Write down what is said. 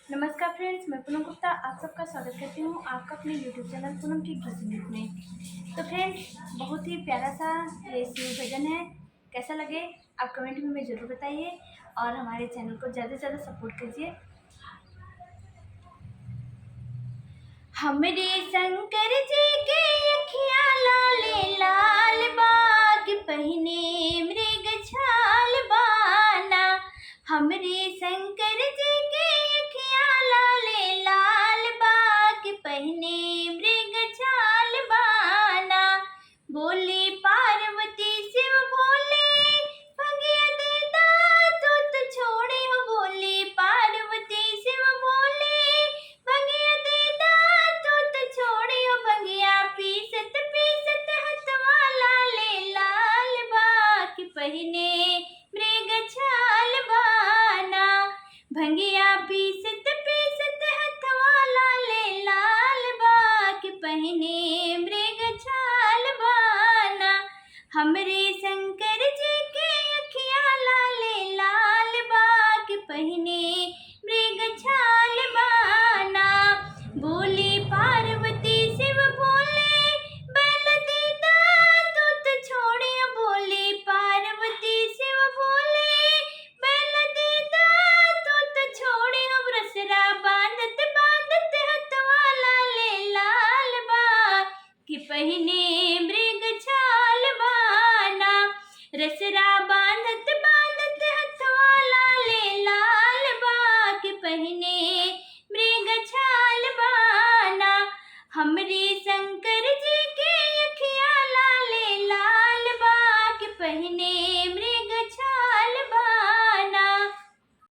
नमस्कार फ्रेंड्स, मैं पूनम गुप्ता आप सबका स्वागत करती हूँ आपका अपने यूट्यूब चैनल पूनम की गीत संगीत में। तो फ्रेंड्स, बहुत ही प्यारा सा ये शिव भजन है। कैसा लगे आप कमेंट में हमें ज़रूर बताइए और हमारे चैनल को ज़्यादा से ज़्यादा सपोर्ट कीजिए। हमरे शंकर जी के अखियाँ लाले लाल बाग पहिने मृग छाल बाना। हमरे शंकर जी के अखियाँ लाले लाल बाग पहिने मृग छाल बाना। बोले पार्वती शिव बोले भंगिया देता दूत छोड़े हो। बोले पार्वती शिव बोले भंगिया देता दूत छोड़े हो। भंगिया पीसत पीसत हथवा लाले लाल बाग पहिने मृग छाल बाना। भंगिया पीसत पीसत हथवा लाले लाल बाग पहिने मृग छाल बाना। हमरे शंकर जी के अखियाँ लाले लाल बाग पहिने मृग छाल बाना। बोली पार्वती शिव बोले बैल देता दूत छोड़े। बोली पार्वती शिव बोले बैल देता दूत छोड़े। रसरा बांधत बांधत हथवा लाले लाल बाग कि पहिने मृग छाल बाना। रसरा बांधत बांधत हथवा लाले लाल बाग कि पहिने